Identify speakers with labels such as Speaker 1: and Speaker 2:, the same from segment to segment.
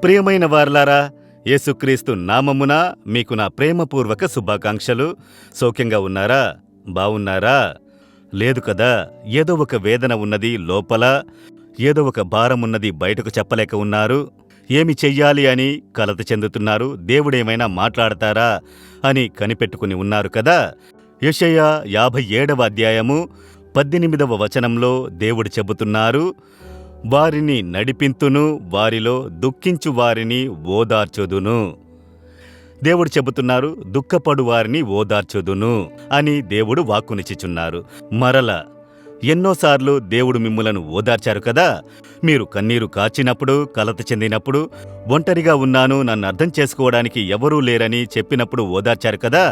Speaker 1: ప్రియమైన వారలారా, యేసుక్రీస్తు నామమున మీకు నా ప్రేమపూర్వక శుభాకాంక్షలు. సౌఖ్యంగా ఉన్నారా? బావున్నారా? లేదు కదా, ఏదో ఒక వేదన ఉన్నది లోపల, ఏదో ఒక భారమున్నది బయటకు చెప్పలేక ఉన్నారు. ఏమి చెయ్యాలి అని కలత చెందుతున్నారు. దేవుడేమైనా మాట్లాడతారా అని కనిపెట్టుకుని ఉన్నారు కదా. యెషయా 57వ అధ్యాయము 18వ వచనంలో దేవుడు చెబుతున్నారు, వారిని నడిపింతును, వారిలో దుఃఖించు వారిని ఓదార్చుదును. దేవుడు చెబుతున్నారు, దుఃఖపడు వారిని ఓదార్చుదును అని దేవుడు వాక్కునిచ్చుచున్నారు. మరల ఎన్నోసార్లు దేవుడు మిమ్ములను ఓదార్చారు కదా. మీరు కన్నీరు కాచినప్పుడు, కలత చెందినప్పుడు, ఒంటరిగా ఉన్నాను, నన్ను అర్థం చేసుకోవడానికి ఎవరూ లేరని చెప్పినప్పుడు ఓదార్చారు కదా.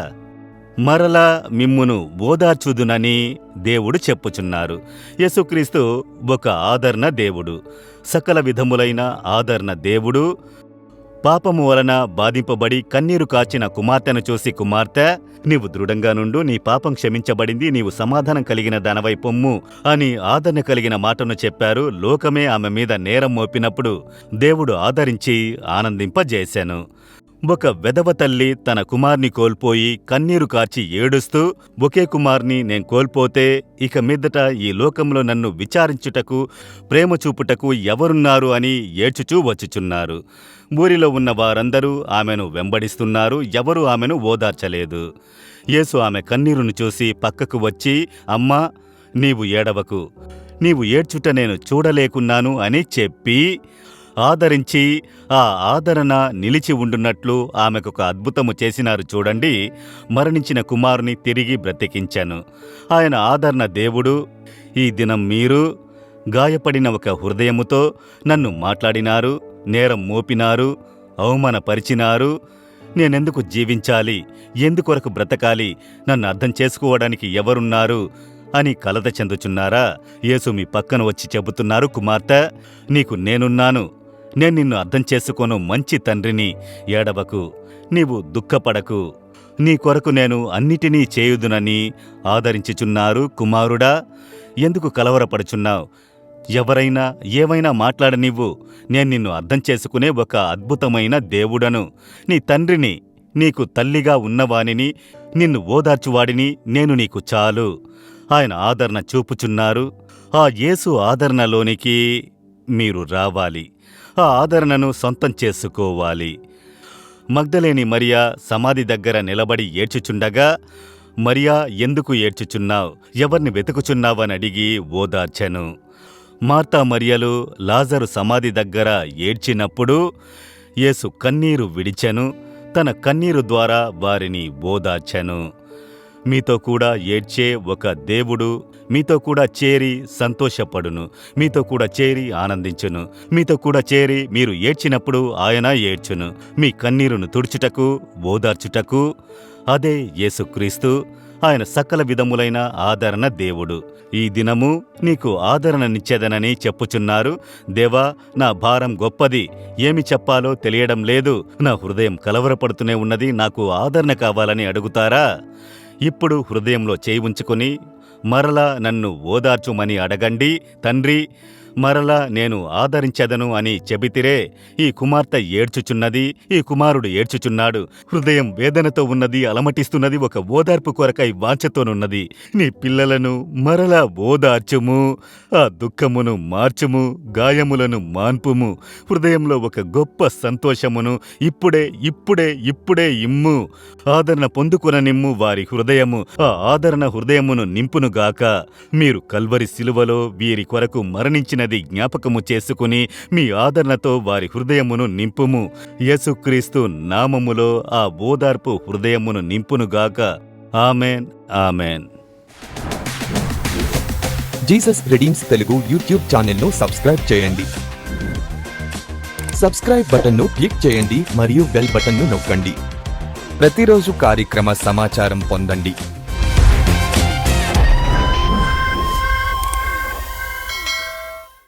Speaker 1: మరలా మిమ్మును ఓదార్చుదునని దేవుడు చెప్పుచున్నారు. యేసుక్రీస్తు ఒక ఆదరణ దేవుడు, సకల విధములైన ఆదరణ దేవుడు. పాపము వలన బాధింపబడి కన్నీరు కాచిన కుమార్తెను చూసి, కుమార్తె, నీవు దృఢంగా నుండు, నీ పాపం క్షమించబడింది, నీవు సమాధానం కలిగిన దానవై పొమ్ము అని ఆదరణ కలిగిన మాటను చెప్పారు. లోకమే ఆమె మీద నేరం మోపినప్పుడు దేవుడు ఆదరించి ఆనందింపజేశాను. ఒక వెధవ తల్లి తన కుమార్ని కోల్పోయి కన్నీరు కార్చి ఏడుస్తూ, ఒకే కుమార్ని నేను కోల్పోతే ఇక మీదట ఈ లోకంలో నన్ను విచారించుటకు, ప్రేమ చూపుటకు ఎవరున్నారు అని ఏడ్చుచూ వచ్చుచున్నారు. ఊరిలో ఉన్న వారందరూ ఆమెను వెంబడిస్తున్నారు. ఎవరూ ఆమెను ఓదార్చలేదు. యేసు ఆమె కన్నీరును చూసి పక్కకు వచ్చి, అమ్మా, నీవు ఏడవకు, నీవు ఏడ్చుట నేను చూడలేకున్నాను అని చెప్పి ఆదరించి, ఆ ఆదరణ నిలిచి ఉండున్నట్లు ఆమెకొక అద్భుతము చేసినారు. చూడండి, మరణించిన కుమారుని తిరిగి బ్రతికించాను. ఆయన ఆదరణ దేవుడు. ఈ దినం మీరు గాయపడిన ఒక హృదయముతో నన్ను మాట్లాడినారు, నేరం మోపినారు, అవమానపరిచినారు. నేనెందుకు జీవించాలి, ఎందుకొరకు బ్రతకాలి, నన్ను అర్థం చేసుకోవడానికి ఎవరున్నారు అని కలత చెందుచున్నారా? యేసు మీ పక్కన వచ్చి చెబుతున్నారు, కుమార్తె, నీకు నేనున్నాను, నేను నిన్ను అర్థం చేసుకోను మంచి తండ్రిని. ఏడవకు, నీవు దుఃఖపడకు, నీ కొరకు నేను అన్నిటినీ చేయుదునని ఆదరించుచున్నారు. కుమారుడా, ఎందుకు కలవరపడుచున్నావు? ఎవరైనా ఏమైనా మాట్లాడనివ్వు, నేను నిన్ను అర్థం చేసుకునే ఒక అద్భుతమైన దేవుడను, నీ తండ్రిని, నీకు తల్లిగా ఉన్నవానిని, నిన్ను ఓదార్చువాడిని నేను నీకు చాలు. ఆయన ఆదరణ చూపుచున్నారు. ఆ యేసు ఆదరణలోనికి మీరు రావాలి, ఆ ఆదరణను సొంతం చేసుకోవాలి. మగ్దలేని మరియా సమాధి దగ్గర నిలబడి ఏడ్చుచుండగా, మరియా, ఎందుకు ఏడ్చుచున్నావు, ఎవర్ని వెతుకుచున్నావని అడిగి ఓదార్చెను. మార్తా మరియలు లాజరు సమాధి దగ్గర ఏడ్చినప్పుడు యేసు కన్నీరు విడిచెను. తన కన్నీరు ద్వారా వారిని ఓదార్చెను. మీతో కూడా ఏడ్చే ఒక దేవుడు మీతో కూడా చేరి సంతోషపడును, మీతో కూడా చేరి ఆనందించును, మీతో కూడా చేరి మీరు ఏడ్చినప్పుడు ఆయన ఏడ్చును. మీ కన్నీరును తుడుచుటకు, ఓదార్చుటకు అదే యేసుక్రీస్తు. ఆయన సకల విధములైన ఆదరణ దేవుడు. ఈ దినము నీకు ఆదరణనిచ్చేదనని చెప్పుచున్నారు. దేవా, నా భారం గొప్పది, ఏమి చెప్పాలో తెలియడం లేదు, నా హృదయం కలవరపడుతూనే ఉన్నది, నాకు ఆదరణ కావాలని అడుగుతారా? ఇప్పుడు హృదయంలో చేయి ఉంచుకుని మరలా నన్ను ఓదార్చుమని అడగండి. తండ్రి, మరలా నేను ఆదరించెదను అని చెబితిరే. ఈ కుమార్తె ఏడ్చుచున్నది, ఈ కుమారుడు ఏడ్చుచున్నాడు, హృదయం వేదనతో ఉన్నది, అలమటిస్తున్నది, ఒక ఓదార్పు కొరకై వాంఛతోనున్నది. నీ పిల్లలను మరలా ఓదార్చుము, ఆ దుఃఖమును మార్చుము, గాయములను మాన్పుము, హృదయంలో ఒక గొప్ప సంతోషమును ఇప్పుడే ఇప్పుడే ఇప్పుడే ఇమ్ము. ఆదరణ పొందుకొననిమ్ము వారి హృదయము, ఆ ఆదరణ హృదయమును నింపునుగాక. మీరు కల్వరి శిలువలో వీరి కొరకు మరణించిన జ్ఞాపకము చేసుకుని మీ ఆదరణతో వారి హృదయమును నింపుము. యేసుక్రీస్తు నామములో ఆ ఓదార్పు హృదయమును నింపునుగాక. Amen, amen.
Speaker 2: Jesus redeems Telugu YouTube ఛానల్ను సబ్స్క్రైబ్ చేయండి. సబ్స్క్రైబ్ బటన్ను క్లిక్ చేయండి మరియు బెల్ బటన్ను నొక్కండి. ప్రతిరోజు కార్యక్రమ సమాచారం పొందండి.